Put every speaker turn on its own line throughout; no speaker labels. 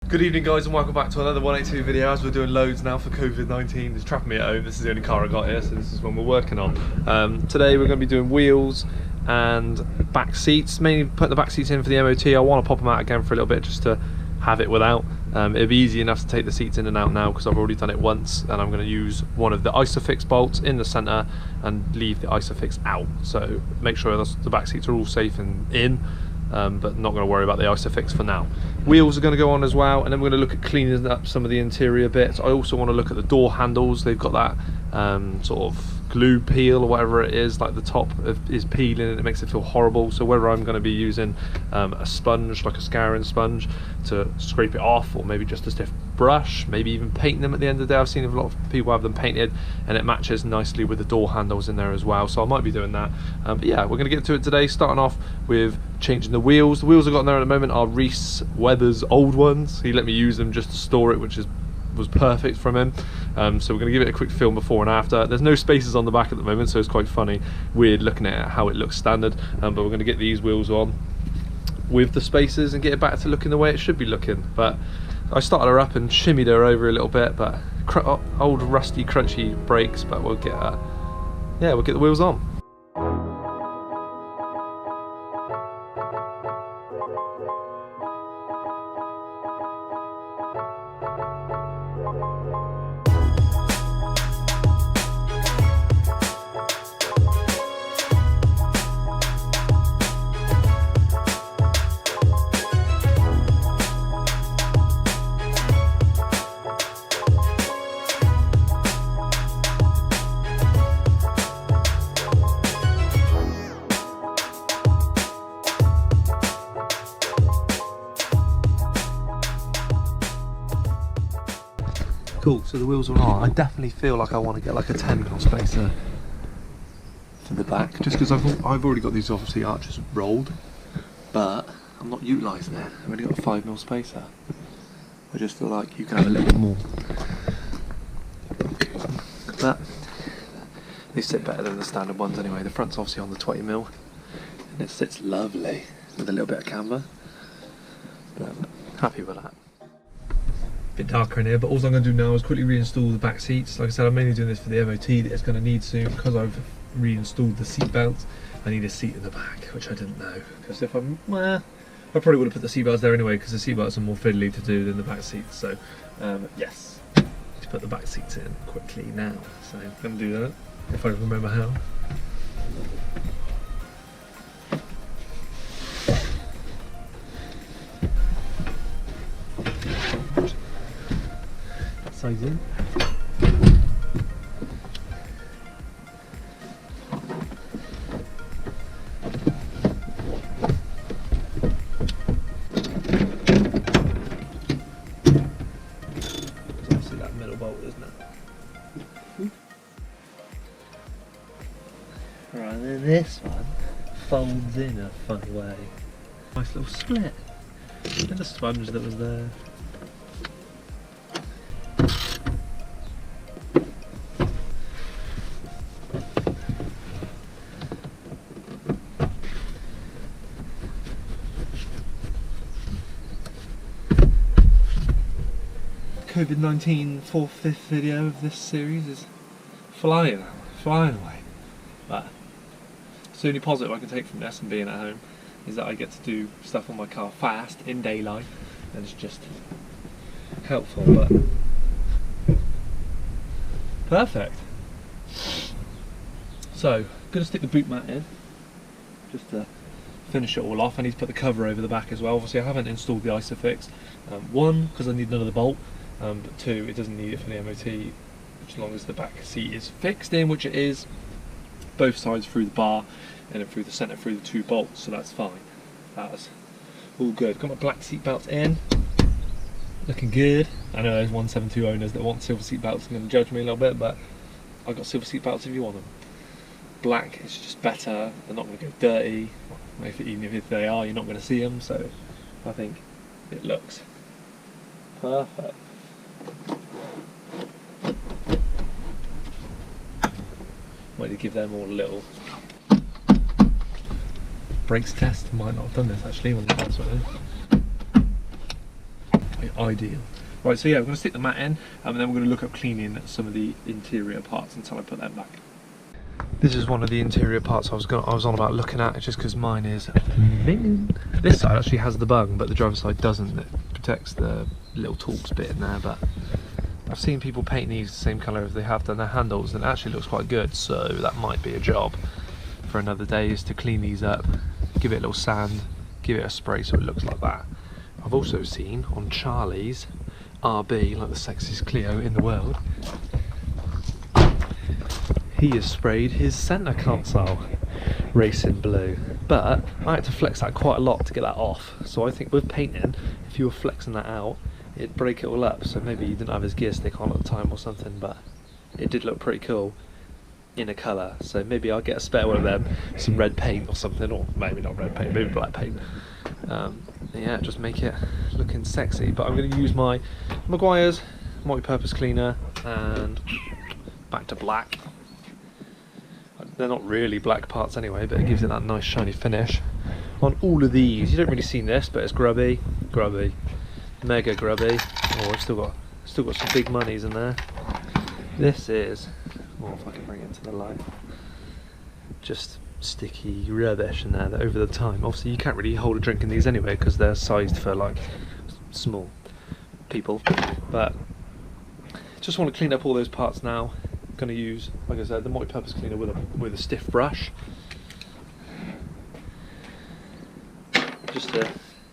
Good evening guys and welcome back to another 182 video. As we're doing loads now for COVID-19, it's trapping me at home. This is the only car I got here, so this is one we're working on. Today we're going to be doing wheels and back seats, mainly putting the back seats in for the MOT. I want to pop them out again for a little bit just to have it without. It'll be easy enough to take the seats in and out now because I've already done it once, and I'm going to use one of the Isofix bolts in the centre and leave the Isofix out. So make sure the back seats are all safe and in. But not going to worry about the Isofix for now. Wheels are going to go on as well, and then we're going to look at cleaning up some of the interior bits. I also want to look at the door handles. They've got that sort of glue peel or whatever it is, like the top is peeling and it makes it feel horrible. So whether I'm going to be using a sponge, like a scouring sponge, to scrape it off, or maybe just a stiff brush, maybe even painting them at the end of the day. I've seen a lot of people have them painted and it matches nicely with the door handles in there as well, so I might be doing that. But yeah, we're going to get to it today, starting off with changing the wheels. The wheels I've got in there at the moment are Reese Weather's old ones. He let me use them just to store it, which was perfect from him. So we're going to give it a quick film before and after. There's no spaces on the back at the moment, so it's quite funny, weird looking at how it looks standard. But we're going to get these wheels on with the spacers and get it back to looking the way it should be looking. But I started her up and shimmied her over a little bit, but old rusty crunchy brakes. But we'll get we'll get the wheels on. Cool, so the wheels are on. I definitely feel like I want to get like a 10mm spacer for the back, just because I've already got these obviously arches rolled, but I'm not utilising it. I've only got a 5mm spacer. I just feel like you can have a little bit more. But they sit better than the standard ones anyway. The front's obviously on the 20mm, and it sits lovely with a little bit of camber. But I'm happy with that. Bit darker in here, but all I'm going to do now is quickly reinstall the back seats. Like I said, I'm mainly doing this for the MOT that it's going to need soon, because I've reinstalled the seat belts. I need a seat in the back, which I didn't know, because if I probably would have put the seat belts there anyway, because the seat belts are more fiddly to do than the back seats. So yes, to put the back seats in quickly now. So I'm going to do that if I remember how. Size in. Obviously that middle bolt, isn't it? Right, and then this one folds in a funny way. Nice little split. And the sponge that was there. COVID-19 4th video of this series is flying away. But the only positive I can take from this and being at home is that I get to do stuff on my car fast in daylight, and it's just helpful. But perfect. So I'm going to stick the boot mat in just to finish it all off. I need to put the cover over the back as well. Obviously I haven't installed the Isofix. One, because I need another bolt. But two, it doesn't need it for the MOT, as long as the back seat is fixed in, which it is, both sides through the bar and then through the centre through the two bolts, so that's fine. That's all good. Got my black seat belts in, looking good. I know there's 172 owners that want silver seat belts and going to judge me a little bit, but I've got silver seat belts if you want them. Black is just better, they're not going to go dirty, even if they are, you're not going to see them, so I think it looks perfect. Might to give them all a little brakes test. Might not have done this actually when the lights went in. ideal. Right, so yeah, we're going to stick the mat in, and then we're going to look at cleaning some of the interior parts until I put them back. This is one of the interior parts I was on about looking at, just because mine is minging. This side actually has the bung, but the driver's side doesn't. It protects the little Torx bit in there, but I've seen people paint these the same colour as they have done their handles, and it actually looks quite good, so that might be a job for another day, is to clean these up, give it a little sand, give it a spray so it looks like that. I've also seen on Charlie's RB, like the sexiest Clio in the world, he has sprayed his centre console racing blue, but I had to flex that quite a lot to get that off. So I think with painting, if you were flexing that out, it'd break it all up. So maybe he didn't have his gear stick on at the time or something, but it did look pretty cool in a colour. So maybe I'll get a spare one of them, some red paint or something, or maybe not red paint, maybe black paint. Yeah, just make it looking sexy. But I'm going to use my Maguire's multi-purpose cleaner and back to black. They're not really black parts anyway, but it gives it that nice shiny finish. On all of these, you don't really see this, but it's grubby, mega grubby. Oh, I've still got some big monies in there. This is, oh, if I can bring it to the light, just sticky rubbish in there that over the time, obviously you can't really hold a drink in these anyway because they're sized for like small people, but just want to clean up all those parts now. I'm going to use, like I said, the multi-purpose cleaner with a stiff brush, just to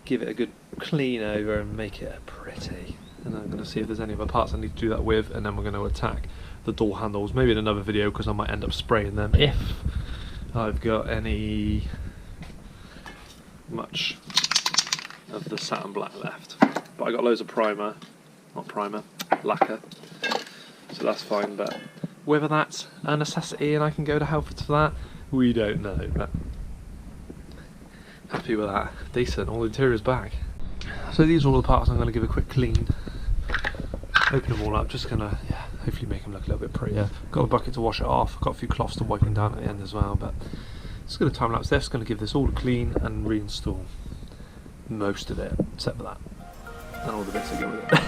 give it a good clean over and make it pretty. And then I'm going to see if there's any other parts I need to do that with, and then we're going to attack the door handles, maybe in another video, because I might end up spraying them if I've got much of the satin black left. But I got loads of lacquer, so that's fine. But whether that's a necessity and I can go to Halfords for that, we don't know. But happy with that. Decent, all the interior's back. So these are all the parts I'm going to give a quick clean. Open them all up, just going to hopefully make them look a little bit prettier. Got a bucket to wash it off, got a few cloths to wipe them down at the end as well, but just going to time lapse this, going to give this all a clean and reinstall most of it, except for that, and all the bits that go with it.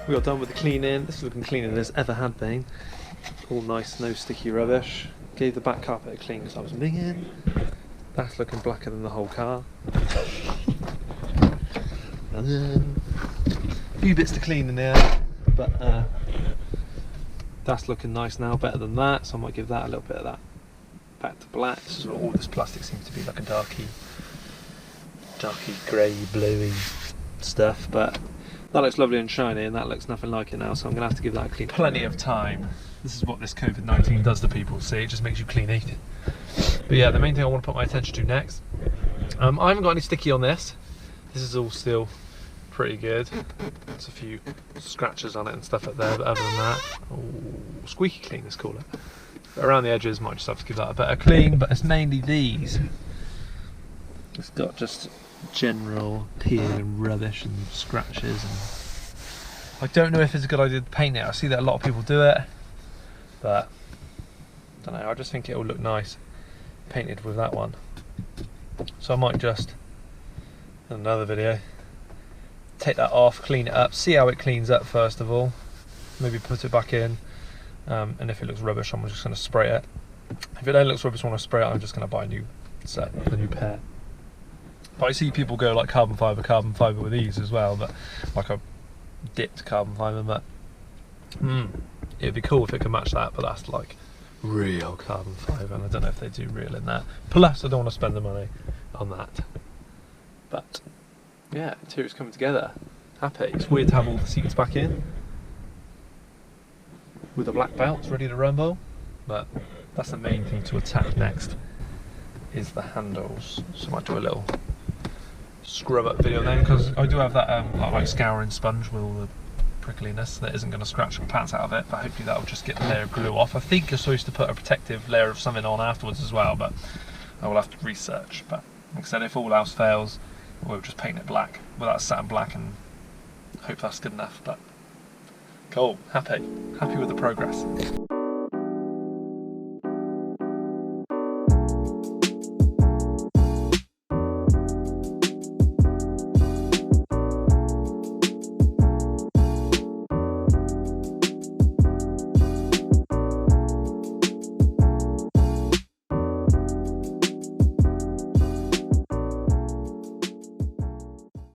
We got done with the cleaning. This is looking cleaner than it's ever had been. All nice, no sticky rubbish. Gave the back carpet a clean because I was minging. That's looking blacker than the whole car. And then a few bits to clean in there, but that's looking nice now, better than that, so I might give that a little bit of that back to black. This is all this plastic seems to be like a darky grey, bluey stuff, but that looks lovely and shiny, and that looks nothing like it now, so I'm going to have to give that a clean. Plenty of time. This is what this COVID-19 does to people, see, it just makes you clean eating. But yeah, the main thing I want to put my attention to next, I haven't got any sticky on this. This is all still pretty good. There's a few scratches on it and stuff up there, but other than that, oh, squeaky clean, let's call it. But around the edges, might just have to give that a better clean, but it's mainly these. It's got just general peel and rubbish and scratches, and I don't know if it's a good idea to paint it. I see that a lot of people do it, but I don't know, I just think it'll look nice painted with that one. So I might just, in another video, take that off, clean it up, see how it cleans up first of all, maybe put it back in, and if it looks rubbish I'm just going to spray it. If it then looks rubbish when I spray it, I'm just going to buy a new set, a new pair. But I see people go like carbon fibre with these as well, but like a dipped carbon fibre, but it'd be cool if it could match that, but that's like real carbon fibre, and I don't know if they do real in that. Plus I don't want to spend the money on that. But yeah, interior's coming together. Happy. It's weird to have all the seats back in with the black belts ready to rumble, but that's the main thing to attack next, is the handles. So I might do a little scrub up video then, because I do have that like scouring sponge with all the prickliness that isn't going to scratch the pants out of it, but hopefully that'll just get the layer of glue off. I think you're supposed to put a protective layer of something on afterwards as well, but I will have to research. But like I said, if all else fails, we'll just paint it black with that satin black and hope that's good enough. But cool, happy with the progress.